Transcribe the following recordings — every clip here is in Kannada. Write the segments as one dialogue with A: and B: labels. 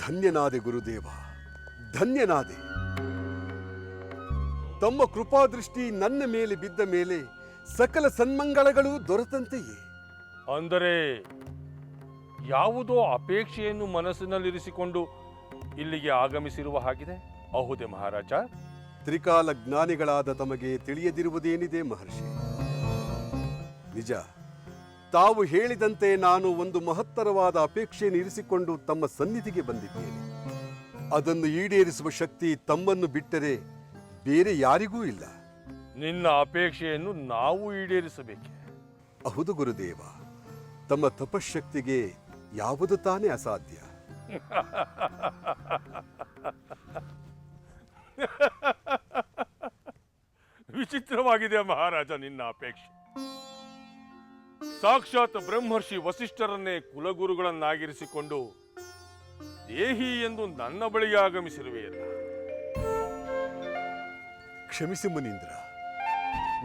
A: ಧನ್ಯನಾದೆ ಗುರುದೇವ, ಧನ್ಯನಾದೆ. ತಮ್ಮ ಕೃಪಾದೃಷ್ಟಿ ನನ್ನ ಮೇಲೆ ಬಿದ್ದ ಮೇಲೆ ಸಕಲ ಸನ್ಮಂಗಳಗಳು ದೊರೆತಂತೆಯೇ.
B: ಅಂದರೆ ಯಾವುದೋ ಅಪೇಕ್ಷೆಯನ್ನು ಮನಸ್ಸಿನಲ್ಲಿರಿಸಿಕೊಂಡು ಇಲ್ಲಿಗೆ ಆಗಮಿಸಿರುವ ಹಾಗಿದೆ. ಹೌದೇ ಮಹಾರಾಜ?
A: ತ್ರಿಕಾಲ ಜ್ಞಾನಿಗಳಾದ ತಮಗೆ ತಿಳಿಯದಿರುವುದೇನಿದೆ ಮಹರ್ಷಿ? ನಿಜ, ತಾವು ಹೇಳಿದಂತೆ ನಾನು ಒಂದು ಮಹತ್ತರವಾದ ಅಪೇಕ್ಷೆಯನ್ನು ಇರಿಸಿಕೊಂಡು ತಮ್ಮ ಸನ್ನಿಧಿಗೆ ಬಂದಿದ್ದೇನೆ. ಅದನ್ನು ಈಡೇರಿಸುವ ಶಕ್ತಿ ತಮ್ಮನ್ನು ಬಿಟ್ಟರೆ ಬೇರೆ ಯಾರಿಗೂ ಇಲ್ಲ.
B: ನಿನ್ನ ಅಪೇಕ್ಷೆಯನ್ನು ನಾವು ಈಡೇರಿಸಬೇಕೆ?
A: ಹೌದು ಗುರುದೇವ, ತಮ್ಮ ತಪಶಕ್ತಿಗೆ ಯಾವುದು ತಾನೇ ಅಸಾಧ್ಯ.
B: ವಿಚಿತ್ರವಾಗಿದೆ ಮಹಾರಾಜ ನಿನ್ನ ಅಪೇಕ್ಷೆ. ಸಾಕ್ಷಾತ್ ಬ್ರಹ್ಮರ್ಷಿ ವಸಿಷ್ಠರನ್ನೇ ಕುಲಗುರುಗಳನ್ನಾಗಿರಿಸಿಕೊಂಡು ದೇಹಿ ಎಂದು ನನ್ನ ಬಳಿಗೆ ಆಗಮಿಸಿರುವೆಯಲ್ಲ.
A: ಕ್ಷಮಿಸಿ ಮುನೀಂದ್ರ,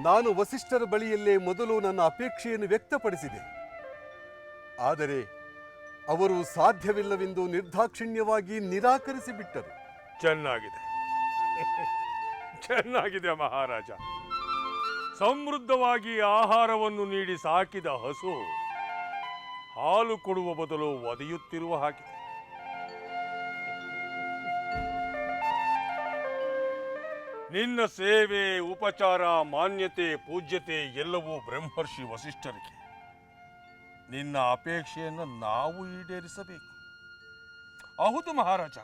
A: ನಾನು ವಸಿಷ್ಠರ ಬಳಿಯಲ್ಲೇ ಮೊದಲು ನನ್ನ ಅಪೇಕ್ಷೆಯನ್ನು ವ್ಯಕ್ತಪಡಿಸಿದೆ. ಆದರೆ ಅವರು ಸಾಧ್ಯವಿಲ್ಲವೆಂದು ನಿರ್ದಾಕ್ಷಿಣ್ಯವಾಗಿ ನಿರಾಕರಿಸಿ ಬಿಟ್ಟರು.
B: ಚೆನ್ನಾಗಿದೆ, ಚೆನ್ನಾಗಿದೆ ಮಹಾರಾಜ. ಸಮೃದ್ಧವಾಗಿ ಆಹಾರವನ್ನು ನೀಡಿ ಸಾಕಿದ ಹಸು ಹಾಲು ಕೊಡುವ ಬದಲು ಒದೆಯುತ್ತಿರುವ ಹಾಗಿದೆ. ನಿನ್ನ ಸೇವೆ, ಉಪಚಾರ, ಮಾನ್ಯತೆ, ಪೂಜ್ಯತೆ ಎಲ್ಲವೂ ಬ್ರಹ್ಮರ್ಷಿ ವಸಿಷ್ಠರಿಗೆ. ನಿನ್ನ ಅಪೇಕ್ಷೆಯನ್ನು ನಾವು ಈಡೇರಿಸಬೇಕು. ಹೌದು ಮಹಾರಾಜ,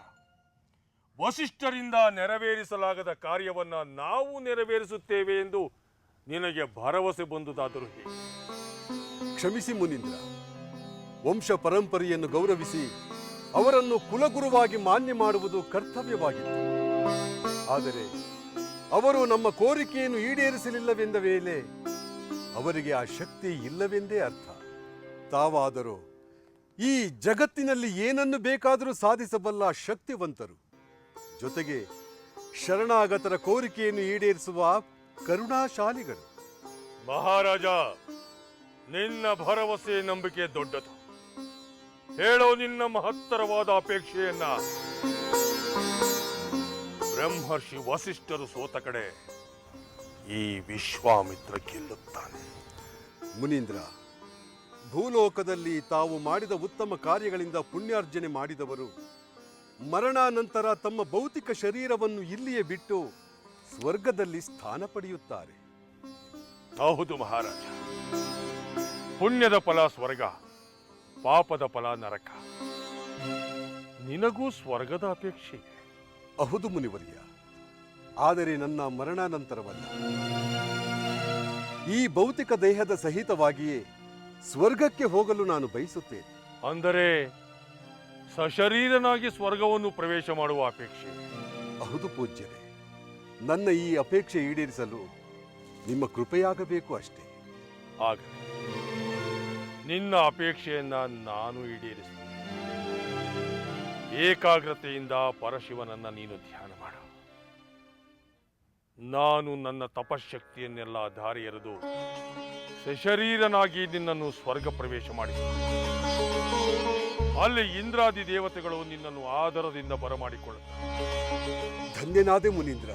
B: ವಸಿಷ್ಠರಿಂದ ನೆರವೇರಿಸಲಾಗದ ಕಾರ್ಯವನ್ನು ನಾವು ನೆರವೇರಿಸುತ್ತೇವೆ ಎಂದು ನಿನಗೆ ಭರವಸೆ ಬಂದುದಾದರೂ ಹೇಗೆ?
A: ಕ್ಷಮಿಸಿ ಮುನೀಂದ್ರ, ವಂಶ ಪರಂಪರೆಯನ್ನು ಗೌರವಿಸಿ ಅವರನ್ನು ಕುಲಗುರುವಾಗಿ ಮಾನ್ಯ ಮಾಡುವುದು ಕರ್ತವ್ಯವಾಗಿತ್ತು. ಆದರೆ ಅವರು ನಮ್ಮ ಕೋರಿಕೆಯನ್ನು ಈಡೇರಿಸಲಿಲ್ಲವೆಂದ ವೇಳೆ ಅವರಿಗೆ ಆ ಶಕ್ತಿ ಇಲ್ಲವೆಂದೇ ಅರ್ಥ. ತಾವಾದರೂ ಈ ಜಗತ್ತಿನಲ್ಲಿ ಏನನ್ನು ಬೇಕಾದರೂ ಸಾಧಿಸಬಲ್ಲ ಶಕ್ತಿವಂತರು, ಜೊತೆಗೆ ಶರಣಾಗತರ ಕೋರಿಕೆಯನ್ನು ಈಡೇರಿಸುವ ಕರುಣಾಶಾಲಿಗಳು.
B: ಮಹಾರಾಜ, ನಿನ್ನ ಭರವಸೆ ನಂಬಿಕೆ ದೊಡ್ಡದು. ಹೇಳೋ ನಿನ್ನ ಮಹತ್ತರವಾದ ಅಪೇಕ್ಷೆಯನ್ನ. ಬ್ರಹ್ಮರ್ಷಿ ವಸಿಷ್ಠರು ಸೋತ ಕಡೆ ಈ ವಿಶ್ವಾಮಿತ್ರ ಗೆಲ್ಲುತ್ತಾನೆ.
A: ಮುನೀಂದ್ರ, ಭೂಲೋಕದಲ್ಲಿ ತಾವು ಮಾಡಿದ ಉತ್ತಮ ಕಾರ್ಯಗಳಿಂದ ಪುಣ್ಯಾರ್ಜನೆ ಮಾಡಿದವರು ಮರಣಾನಂತರ ತಮ್ಮ ಭೌತಿಕ ಶರೀರವನ್ನು ಇಲ್ಲಿಯೇ ಬಿಟ್ಟು ಸ್ವರ್ಗದಲ್ಲಿ ಸ್ಥಾನ ಪಡೆಯುತ್ತಾರೆ.
B: ಹೌದು ಮಹಾರಾಜ, ಪುಣ್ಯದ ಫಲ ಸ್ವರ್ಗ, ಪಾಪದ ಫಲ ನರಕ. ನಿನಗೂ ಸ್ವರ್ಗದ ಅಪೇಕ್ಷೆ?
A: ಹೌದು ಮುನಿವರ್ಯ, ಆದರೆ ನನ್ನ ಮರಣಾನಂತರವಲ್ಲ. ಈ ಭೌತಿಕ ದೇಹದ ಸಹಿತವಾಗಿಯೇ ಸ್ವರ್ಗಕ್ಕೆ ಹೋಗಲು ನಾನು ಬಯಸುತ್ತೇನೆ.
B: ಅಂದರೆ ಸಶರೀರನಾಗಿ ಸ್ವರ್ಗವನ್ನು ಪ್ರವೇಶ ಮಾಡುವ ಅಪೇಕ್ಷೆ?
A: ಹೌದು ಪೂಜ್ಯರೇ, ನನ್ನ ಈ ಅಪೇಕ್ಷೆ ಈಡೇರಿಸಲು ನಿಮ್ಮ ಕೃಪೆಯಾಗಬೇಕು ಅಷ್ಟೇ.
B: ಆಗಲಿ, ನಿನ್ನ ಅಪೇಕ್ಷೆಯನ್ನ ನಾನು ಈಡೇರಿಸುತ್ತೇನೆ. ಏಕಾಗ್ರತೆಯಿಂದ ಪರಶಿವನನ್ನ ನೀನು ಧ್ಯಾನ ಮಾಡು. ನಾನು ನನ್ನ ತಪಶಕ್ತಿಯನ್ನೆಲ್ಲ ಧಾರೆ ಎರೆದು ಸಶರೀರನಾಗಿ ನಿನ್ನನ್ನು ಸ್ವರ್ಗ ಪ್ರವೇಶ ಮಾಡಿಸುತ್ತೇನೆ. ಅಲ್ಲಿ ಇಂದ್ರಾದಿ ದೇವತೆಗಳು ನಿನ್ನನ್ನು ಆದರದಿಂದ ಬರಮಾಡಿಕೊಳ್ಳುತ್ತಾರೆ.
A: ಧನ್ಯನಾದೆ ಮುನೀಂದ್ರ.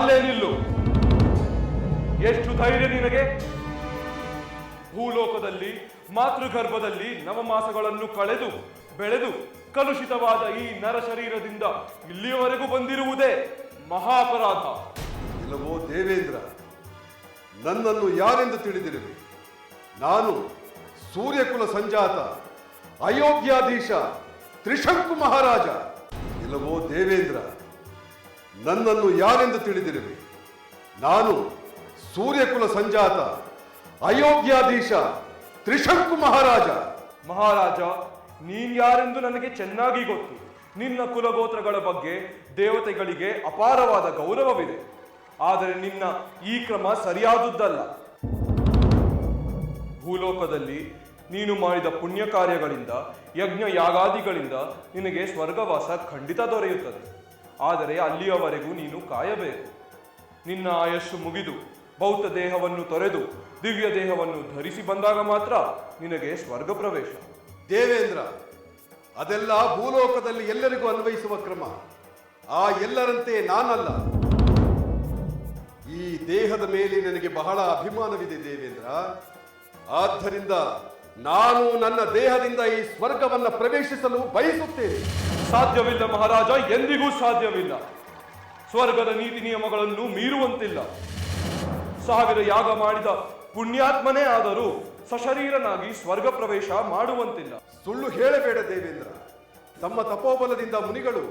C: ಅಲ್ಲೇ ನಿಲ್ಲು. ಎಷ್ಟು ಧೈರ್ಯ ನಿನಗೆ? ಭೂಲೋಕದಲ್ಲಿ ಮಾತೃಗರ್ಭದಲ್ಲಿ ನವಮಾಸಗಳನ್ನು ಕಳೆದು ಬೆಳೆದು ಕಲುಷಿತವಾದ ಈ ನರ ಶರೀರದಿಂದ ಇಲ್ಲಿಯವರೆಗೂ ಬಂದಿರುವುದೇ ಮಹಾಪರಾಧ.
A: ಇಲ್ಲವೋ ದೇವೇಂದ್ರ, ನನ್ನನ್ನು ಯಾರೆಂದು ತಿಳಿದಿರುವೆ? ನಾನು ಸೂರ್ಯಕುಲ ಸಂಜಾತ ಅಯೋಧ್ಯಾಧೀಶ ತ್ರಿಶಂಕು ಮಹಾರಾಜ. ಇಲ್ಲವೋ ದೇವೇಂದ್ರ, ನನ್ನನ್ನು ಯಾರೆಂದು ತಿಳಿದಿರುವೆ? ನಾನು ಸೂರ್ಯಕುಲ ಸಂಜಾತ ಅಯೋಧ್ಯಾಧೀಶ ತ್ರಿಶಂಕು ಮಹಾರಾಜ.
C: ಮಹಾರಾಜ, ನೀನ್ ಯಾರೆಂದು ನನಗೆ ಚೆನ್ನಾಗಿ ಗೊತ್ತು. ನಿನ್ನ ಕುಲಗೋತ್ರಗಳ ಬಗ್ಗೆ ದೇವತೆಗಳಿಗೆ ಅಪಾರವಾದ ಗೌರವವಿದೆ. ಆದರೆ ನಿನ್ನ ಈ ಕ್ರಮ ಸರಿಯಾದುದ್ದಲ್ಲ. ಭೂಲೋಕದಲ್ಲಿ ನೀನು ಮಾಡಿದ ಪುಣ್ಯ ಕಾರ್ಯಗಳಿಂದ ಯಜ್ಞ ಯಾಗಾದಿಗಳಿಂದ ನಿನಗೆ ಸ್ವರ್ಗವಾಸ ಖಂಡಿತ ದೊರೆಯುತ್ತದೆ. ಆದರೆ ಅಲ್ಲಿಯವರೆಗೂ ನೀನು ಕಾಯಬೇಕು. ನಿನ್ನ ಆಯಸ್ಸು ಮುಗಿದು ಭೌತ ದೇಹವನ್ನು ತೊರೆದು ದಿವ್ಯ ದೇಹವನ್ನು ಧರಿಸಿ ಬಂದಾಗ ಮಾತ್ರ ನಿನಗೆ ಸ್ವರ್ಗ ಪ್ರವೇಶ.
A: ದೇವೇಂದ್ರ, ಅದೆಲ್ಲ ಭೂಲೋಕದಲ್ಲಿ ಎಲ್ಲರಿಗೂ ಅನ್ವಯಿಸುವ ಕ್ರಮ. ಆ ಎಲ್ಲರಂತೆ ನಾನಲ್ಲ. ಈ ದೇಹದ ಮೇಲೆ ನನಗೆ ಬಹಳ ಅಭಿಮಾನವಿದೆ ದೇವೇಂದ್ರ. ಆದ್ದರಿಂದ ನಾನು ನನ್ನ ದೇಹದಿಂದ ಈ ಸ್ವರ್ಗವನ್ನು ಪ್ರವೇಶಿಸಲು ಬಯಸುತ್ತೇನೆ.
C: ಸಾಧ್ಯವಿಲ್ಲ ಮಹಾರಾಜ, ಎಂದಿಗೂ ಸಾಧ್ಯವಿಲ್ಲ. ಸ್ವರ್ಗದ ನೀತಿ ನಿಯಮಗಳನ್ನು ಮೀರುವಂತಿಲ್ಲ. 1000 ಯಾಗ ಮಾಡಿದ ಪುಣ್ಯಾತ್ಮನೇ ಆದರೂ ಸಶರೀರನಾಗಿ ಸ್ವರ್ಗ ಪ್ರವೇಶ ಮಾಡುವಂತಿಲ್ಲ.
A: ಸುಳ್ಳು ಹೇಳಬೇಡ ದೇವೇಂದ್ರ. ತಮ್ಮ ತಪೋಬಲದಿಂದ ಮುನಿಗಳು,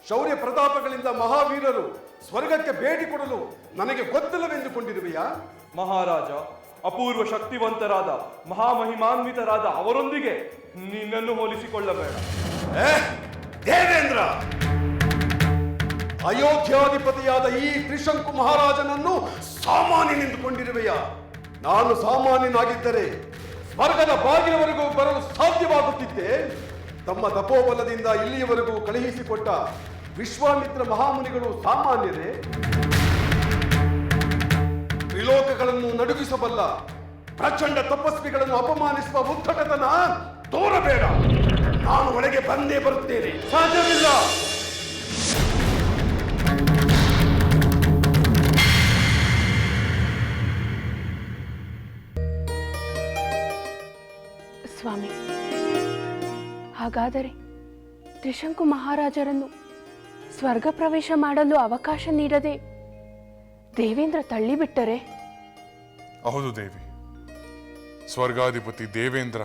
A: ಶೌರ್ಯ ಪ್ರತಾಪಗಳಿಂದ ಮಹಾವೀರರು ಸ್ವರ್ಗಕ್ಕೆ ಭೇಟಿ ಕೊಡಲು ನನಗೆ ಗೊತ್ತಿಲ್ಲವೆಂದುಕೊಂಡಿರುವೆಯಾ?
C: ಮಹಾರಾಜ, ಅಪೂರ್ವ ಶಕ್ತಿವಂತರಾದ ಮಹಾಮಹಿಮಾನ್ವಿತರಾದ ಅವರೊಂದಿಗೆ ನಿನ್ನನ್ನು ಹೋಲಿಸಿಕೊಳ್ಳಬೇಡ.
A: ದೇವೇಂದ್ರ, ಅಯೋಧ್ಯಾಧಿಪತಿಯಾದ ಈ ತ್ರಿಶಂಕು ಮಹಾರಾಜನನ್ನು ಸಾಮಾನ್ಯನೆಂದುಕೊಂಡಿರುವೆಯಾ? ನಾನು ಸಾಮಾನ್ಯನಾಗಿದ್ದರೆ ಸ್ವರ್ಗದ ಬಾಗಿಲವರೆಗೂ ಬರಲು ಸಾಧ್ಯವಾಗುತ್ತಿದ್ದೆ. ತಮ್ಮ ತಪೋಬಲದಿಂದ ಇಲ್ಲಿಯವರೆಗೂ ಕಳುಹಿಸಿಕೊಟ್ಟ ವಿಶ್ವಾಮಿತ್ರ ಮಹಾಮುನಿಗಳು ಸಾಮಾನ್ಯರೇ? ತ್ರಿಲೋಕಗಳನ್ನು ನಡುಗಿಸಬಲ್ಲ ಪ್ರಚಂಡ ತಪಸ್ವಿಗಳನ್ನು ಅಪಮಾನಿಸುವ ಉದ್ದಟತನ ತೋರಬೇಡ. ನಾನು ಒಳಗೆ ಬಂದೇ ಬರುತ್ತೇನೆ.
C: ಸಾಧ್ಯವಿಲ್ಲ.
D: ಸ್ವಾಮಿ, ಹಾಗಾದರೆ ತ್ರಿಶಂಕು ಮಹಾರಾಜರನ್ನು ಸ್ವರ್ಗ ಪ್ರವೇಶ ಮಾಡಲು ಅವಕಾಶ ನೀಡದೆ ದೇವೇಂದ್ರ ತಳ್ಳಿಬಿಟ್ಟರೆ?
E: ಹೌದು ದೇವಿ. ಸ್ವರ್ಗಾಧಿಪತಿ ದೇವೇಂದ್ರ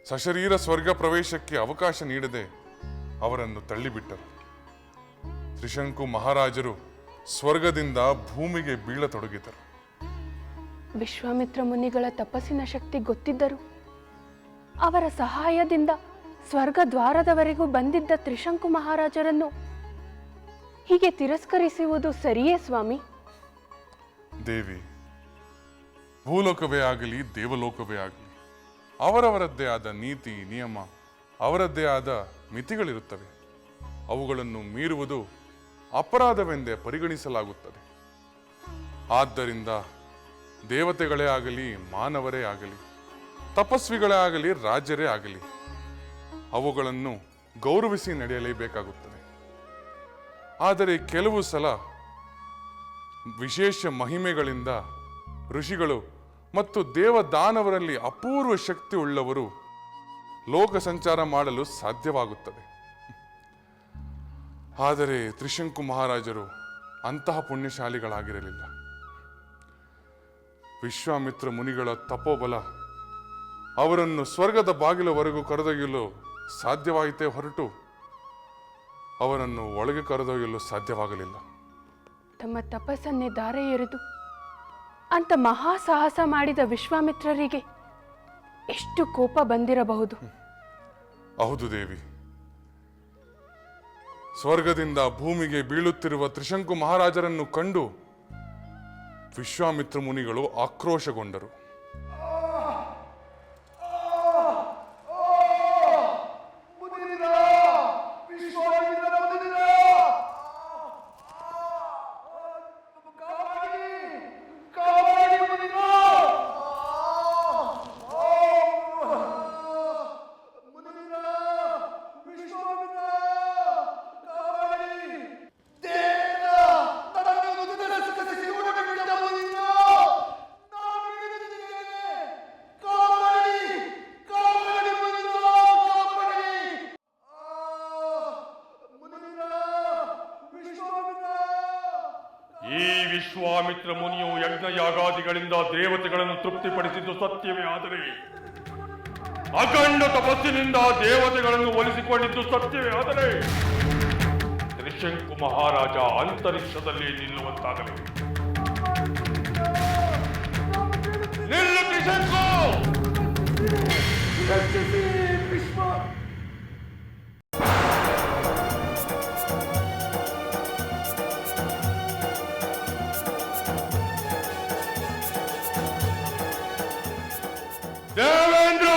E: ಸಶರೀರ ಸ್ವರ್ಗ ಪ್ರವೇಶಕ್ಕೆ ಅವಕಾಶ ನೀಡದೆ ಅವರನ್ನು ತಳ್ಳಿಬಿಟ್ಟರು. ತ್ರಿಶಂಕು ಮಹಾರಾಜರು ಸ್ವರ್ಗದಿಂದ ಭೂಮಿಗೆ ಬೀಳತೊಡಗಿದರು.
D: ವಿಶ್ವಾಮಿತ್ರ ಮುನಿಗಳ ತಪಸ್ಸಿನ ಶಕ್ತಿ ಗೊತ್ತಿದ್ದರು ಅವರ ಸಹಾಯದಿಂದ ಸ್ವರ್ಗ ದ್ವಾರದವರೆಗೂ ಬಂದಿದ್ದ ತ್ರಿಶಂಕು ಮಹಾರಾಜರನ್ನು ಹೀಗೆ ತಿರಸ್ಕರಿಸುವುದು ಸರಿಯೇ ಸ್ವಾಮಿ?
E: ದೇವಿ, ಭೂಲೋಕವೇ ಆಗಲಿ ದೇವಲೋಕವೇ ಆಗಲಿ ಅವರವರದ್ದೇ ಆದ ನೀತಿ ನಿಯಮ, ಅವರದ್ದೇ ಆದ ಮಿತಿಗಳಿರುತ್ತವೆ. ಅವುಗಳನ್ನು ಮೀರುವುದು ಅಪರಾಧವೆಂದೇ ಪರಿಗಣಿಸಲಾಗುತ್ತದೆ. ಆದ್ದರಿಂದ ದೇವತೆಗಳೇ ಆಗಲಿ ಮಾನವರೇ ಆಗಲಿ ತಪಸ್ವಿಗಳೇ ಆಗಲಿ ರಾಜ್ಯರೇ ಆಗಲಿ ಅವುಗಳನ್ನು ಗೌರವಿಸಿ ನಡೆಯಲೇಬೇಕಾಗುತ್ತದೆ. ಆದರೆ ಕೆಲವು ಸಲ ವಿಶೇಷ ಮಹಿಮೆಗಳಿಂದ ಋಷಿಗಳು ಮತ್ತು ದೇವದಾನವರಲ್ಲಿ ಅಪೂರ್ವ ಶಕ್ತಿ ಉಳ್ಳವರು ಲೋಕ ಸಂಚಾರ ಮಾಡಲು ಸಾಧ್ಯವಾಗುತ್ತದೆ. ಆದರೆ ತ್ರಿಶಂಕು ಮಹಾರಾಜರು ಅಂತಹ ಪುಣ್ಯಶಾಲಿಗಳಾಗಿರಲಿಲ್ಲ. ವಿಶ್ವಾಮಿತ್ರ ಮುನಿಗಳ ತಪೋಬಲ ಅವರನ್ನು ಸ್ವರ್ಗದ ಬಾಗಿಲವರೆಗೂ ಕರೆದೊಯ್ಯಲು ಸಾಧ್ಯವಾಯಿತೇ ಹೊರಟು ಅವರನ್ನು ಒಳಗೆ ಕರೆದೊಯ್ಯಲು ಸಾಧ್ಯವಾಗಲಿಲ್ಲ.
D: ತಮ್ಮ ತಪಸ್ಸನ್ನೇ ದಾರೆ ಎರೆದು ಅಂತ ಮಹಾ ಸಾಹಸ ಮಾಡಿದ ವಿಶ್ವಾಮಿತ್ರರಿಗೆ ಎಷ್ಟು ಕೋಪ ಬಂದಿರಬಹುದು?
E: ಹೌದು ದೇವಿ. ಸ್ವರ್ಗದಿಂದ ಭೂಮಿಗೆ ಬೀಳುತ್ತಿರುವ ತ್ರಿಶಂಕು ಮಹಾರಾಜರನ್ನು ಕಂಡು ವಿಶ್ವಾಮಿತ್ರ ಮುನಿಗಳು ಆಕ್ರೋಶಗೊಂಡರು.
B: ವಿಶ್ವಾಮಿತ್ರ ಮುನಿಯು ಯಜ್ಞ ಯಾಗಾದಿಗಳಿಂದ ದೇವತೆಗಳನ್ನು ತೃಪ್ತಿಪಡಿಸಿದ್ದು ಸತ್ಯವೇ ಆದರೆ ಅಖಂಡ ತಪಸ್ಸಿನಿಂದ ದೇವತೆಗಳನ್ನು ಒಲಿಸಿಕೊಂಡಿದ್ದು ಸತ್ಯವೇ ಆದರೆ ತ್ರಿಶಂಕು ಮಹಾರಾಜ ಅಂತರಿಕ್ಷದಲ್ಲಿ ನಿಲ್ಲುವಂತಾಗಲಿ. ನಿಲ್ಲು ತ್ರಿಶಂಕು! ದೇವೇಂದ್ರ!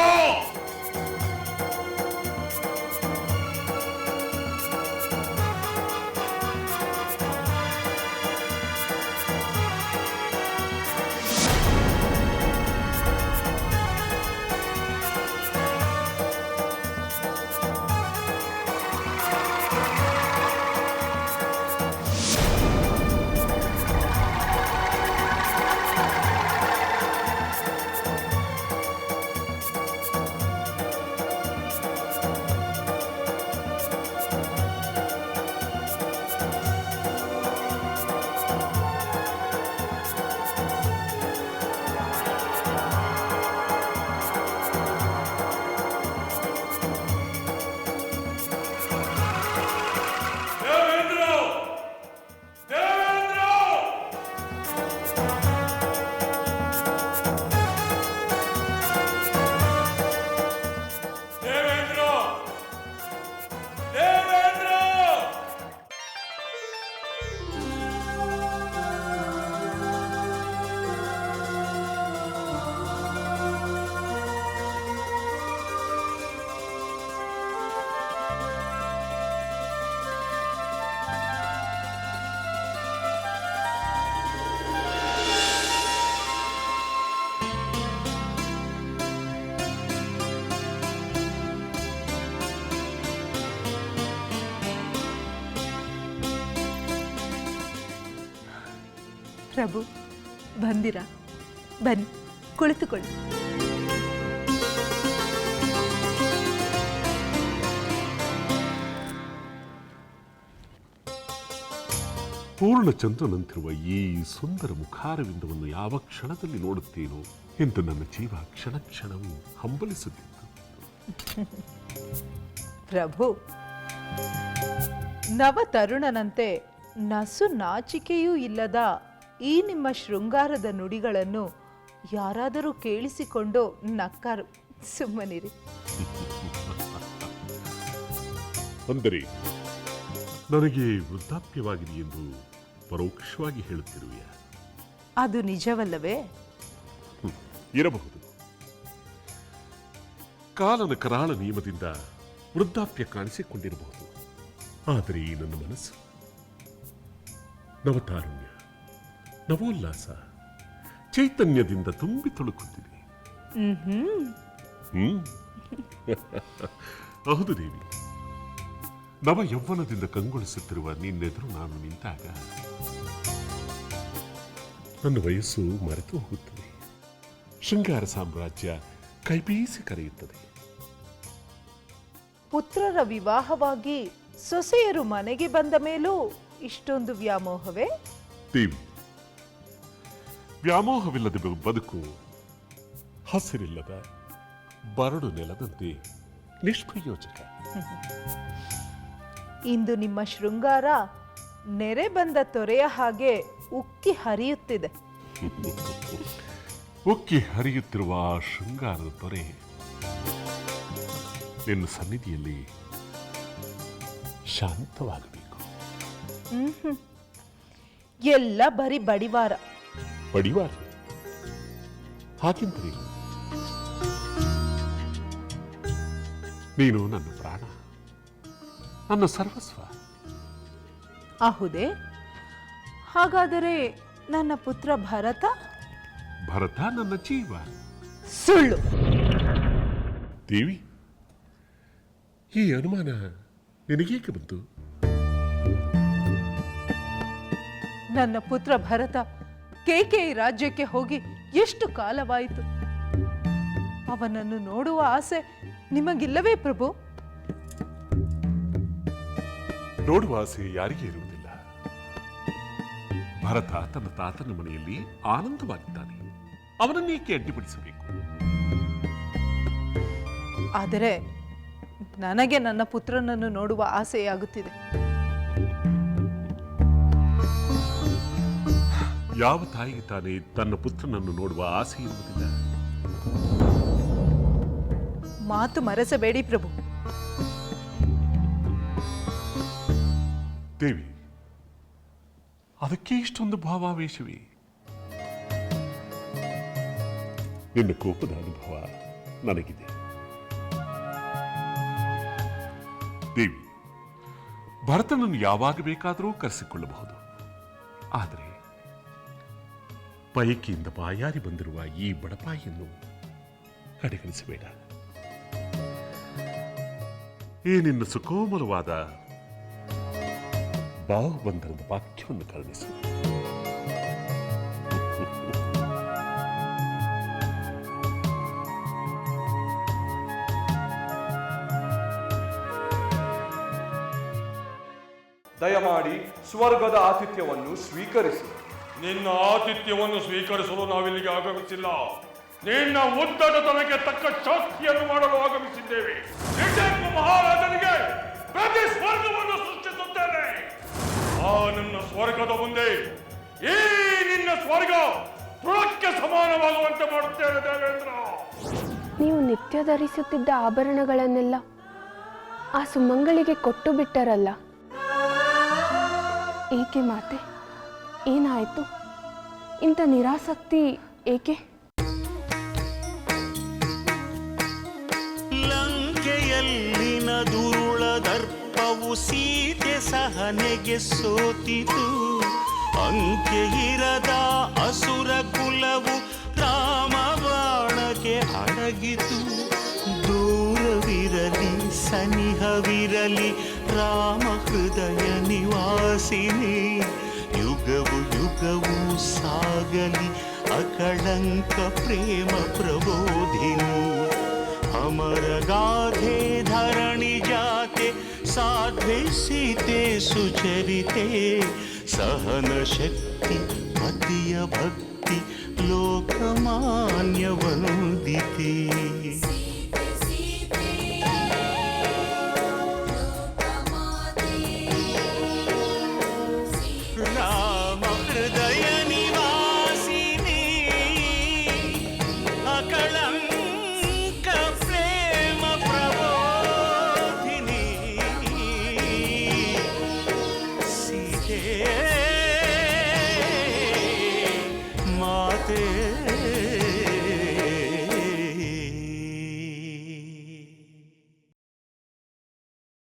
F: ಪ್ರಭು ಬಂದಿರಾ? ಬನ್ನಿ, ಕುಳಿತುಕೊಳ್ಳಿ.
G: ಪೂರ್ಣಚಂದ್ರನಂತಿರುವ ಈ ಸುಂದರ ಮುಖಾರವಿಂದವನ್ನು ಯಾವ ಕ್ಷಣದಲ್ಲಿ ನೋಡುತ್ತೇನೋ ಎಂದು ನನ್ನ ಜೀವ ಕ್ಷಣ ಕ್ಷಣವೂ ಹಂಬಲಿಸುತ್ತಿತ್ತು.
F: ಪ್ರಭು, ನವ ತರುಣನಂತೆ ನಸು ನಾಚಿಕೆಯೂ ಇಲ್ಲದ ಈ ನಿಮ್ಮ ಶೃಂಗಾರದ ನುಡಿಗಳನ್ನು ಯಾರಾದರೂ ಕೇಳಿಸಿಕೊಂಡು ನಕ್ಕಾರು. ಸುಮ್ಮನಿರಿ.
G: ಅಂದರೆ ನನಗೆ ವೃದ್ಧಾಪ್ಯವಾಗಿದೆ ಎಂದು ಪರೋಕ್ಷವಾಗಿ ಹೇಳುತ್ತಿರುವೆಯಾ?
F: ಅದು ನಿಜವಲ್ಲವೇ?
G: ಇರಬಹುದು. ಕಾಲನ ಕರಾಳ ನಿಯಮದಿಂದ ವೃದ್ಧಾಪ್ಯ ಕಾಣಿಸಿಕೊಂಡಿರಬಹುದು. ಆದರೆ ಈ ನನ್ನ ಮನಸ್ಸು ನವತಾರುಣ್ಯ, ನವೋಲ್ಲಾಸ, ಚೈತನ್ಯದಿಂದ ತುಂಬಿ ತುಳುಕುತ್ತಿದೆ. ಹೌದು ದೇವಿ, ನವ ಯೌವನದಿಂದ ಕಂಗೊಳಿಸುತ್ತಿರುವ ನಿನ್ನೆದುರು ನಾನು ನಿಂತಾಗ ನನ್ನ ವಯಸ್ಸು ಮರೆತು ಹೋಗುತ್ತದೆ. ಶೃಂಗಾರ ಸಾಮ್ರಾಜ್ಯ ಕೈಬೀಸಿ ಕರೆಯುತ್ತದೆ.
F: ಪುತ್ರರ ವಿವಾಹವಾಗಿ ಸೊಸೆಯರು ಮನೆಗೆ ಬಂದ ಮೇಲೂ ಇಷ್ಟೊಂದು ವ್ಯಾಮೋಹವೇ?
G: ದೇವಿ, ವ್ಯಾಮೋಹವಿಲ್ಲದ ಬದುಕು ಹಸಿರಿಲ್ಲದ ಬರಡು ನೆಲದಂತೆ ನಿಷ್ಪ್ರಯೋಜಕ.
F: ಇಂದು ನಿಮ್ಮ ಶೃಂಗಾರ ನೆರೆ ಬಂದ ತೊರೆಯ ಹಾಗೆ ಉಕ್ಕಿ ಹರಿಯುತ್ತಿದೆ.
G: ಉಕ್ಕಿ ಹರಿಯುತ್ತಿರುವ ಆ ಶೃಂಗಾರದ ತೊರೆ ನಿನ್ನ ಸನ್ನಿಧಿಯಲ್ಲಿ ಶಾಂತವಾಗಬೇಕು.
F: ಎಲ್ಲ ಬರೀ ಬಡಿವಾರ.
G: ಬಡಿವಾರ ಹಾಗೆಂದರೆ ನೀನು ನನ್ನ ಪ್ರಾಣ, ನನ್ನ ಸರ್ವಸ್ವ.
F: ಅಹುದೇ? ಹಾಗಾದರೆ ನನ್ನ ಪುತ್ರ ಭರತ?
G: ಭರತ ನನ್ನ ಜೀವ.
F: ಸುಳ್ಳು.
G: ದೇವಿ, ಈ ಅನುಮಾನ ನಿನಗೇಕೆ ಬಂತು?
F: ನನ್ನ ಪುತ್ರ ಭರತ ಕೇಕೆಯಿ ರಾಜ್ಯಕ್ಕೆ ಹೋಗಿ ಎಷ್ಟು ಕಾಲವಾಯಿತು. ಅವನನ್ನು ನೋಡುವ ಆಸೆ ನಿಮಗಿಲ್ಲವೇ ಪ್ರಭು?
G: ನೋಡುವ ಆಸೆ ಯಾರಿಗೆ ಇರುವುದಿಲ್ಲ. ಭರತ ತನ್ನ ತಾತನ ಮನೆಯಲ್ಲಿ ಆನಂದವಾಗಿದ್ದಾನೆ. ಅವನನ್ನೇಕೆ ಅಡ್ಡಿಪಡಿಸಬೇಕು?
F: ಆದರೆ ನನಗೆ ನನ್ನ ಪುತ್ರನನ್ನು ನೋಡುವ ಆಸೆಯಾಗುತ್ತಿದೆ.
G: ಯಾವ ತಾಯಿಗೆ ತಾನೇ ತನ್ನ ಪುತ್ರನನ್ನು ನೋಡುವ ಆಸೆ ಇರುವುದಿಲ್ಲ?
F: ಮಾತು ಮರೆಸಬೇಡಿ ಪ್ರಭು.
G: ದೇವಿ, ಅದಕ್ಕೆ ಇಷ್ಟೊಂದು ಭಾವಾವೇಶವೇ? ನಿನ್ನ ಕೋಪದ ಅನುಭವ ನನಗಿದೆ ದೇವಿ. ಭರತನನ್ನು ಯಾವಾಗ ಬೇಕಾದರೂ ಕರೆಸಿಕೊಳ್ಳಬಹುದು. ಆದರೆ ಬಯಕೆಯಿಂದ ಬಾಯಾರಿ ಬಂದಿರುವ ಈ ಬಡಪಾಯಿಯನ್ನು ಕಡೆಗಣಿಸಬೇಡ. ಈ ನಿನ್ನ ಸುಕೋಮಲವಾದ ಬಾಹುಬಂಧನದ ವಾಕ್ಯವನ್ನು ಕರುಣಿಸು.
C: ದಯಮಾಡಿ ಸ್ವರ್ಗದ ಆತಿಥ್ಯವನ್ನು ಸ್ವೀಕರಿಸಿ.
B: ನಿನ್ನ ಆತಿಥ್ಯವನ್ನು ಸ್ವೀಕರಿಸಲು ನಾವಿಲ್ಲಿಗೆ ಆಗಮಿಸಿಲ್ಲ. ನಿನ್ನ ಉದ್ದಟತನಕ್ಕೆ ತಕ್ಕ ಶಾಸ್ತಿಯನ್ನು ಮಾಡಲು ಆಗಮಿಸಿದ್ದೇವೆ. ನಿಜಕ್ಕೂ ಮಹಾರಾಜನಿಗೆ ಪ್ರತಿ ಸ್ವರ್ಗವನ್ನು ಸೃಷ್ಟಿಸುತ್ತೇನೆ. ಆ ನನ್ನ ಸ್ವರ್ಗದ ಮುಂದೆ ಈ ನಿನ್ನ ಸ್ವರ್ಗ ತೃಣಕ್ಕೆ ಸಮಾನವಾಗುವಂತೆ ಮಾಡುತ್ತೇನೆ ದೇವೇಂದ್ರ.
D: ನೀವು ನಿತ್ಯ ಧರಿಸುತ್ತಿದ್ದ ಆಭರಣಗಳನ್ನೆಲ್ಲ ಆ ಸುಮಂಗಳಿಗೆ ಕೊಟ್ಟು ಬಿಟ್ಟರಲ್ಲ. ಏಕೆ ಮಾತೆ, ಏನಾಯಿತು? ಇಂಥ ನಿರಾಸಕ್ತಿ ಏಕೆ?
H: ಲಂಕೆಯಲ್ಲಿನ ದುರುಳ ದರ್ಪವು ಸೀತೆ ಸಹನೆಗೆ ಸೋತಿತು. ಅಂಕೆ ಇರದ ಅಸುರ ಕುಲವು ರಾಮ ಬಾಣಕ್ಕೆ ಅಡಗಿತು. ದೂರವಿರಲಿ ಸನಿಹವಿರಲಿ ರಾಮ ಹೃದಯ ನಿವಾಸಿನಿ. ಯುಗವು ಯುಗವು ಸಾಗಲಿ ಅಕಳಂಕ ಪ್ರೇಮ ಪ್ರಬೋಧಿನಿ. ಅಮರ ಗಾಧೆ ಧರಣಿ ಜಾತೆ ಸಾಧ್ವೆ ಸೀತೆ ಸುಚರಿತೆ. ಸಹನ ಶಕ್ತಿ ಪತಿಯ ಭಕ್ತಿ ಲೋಕಮಾನ್ಯ ವಂದಿತೆ. ರಾಮ ಹೃದಯ ನಿವಾಸಿನಿ ಅಕಳಂಕ ಪ್ರೇಮ ಪ್ರಬೋಧಿನಿ. ಸೀತೆ ಮಾತೆ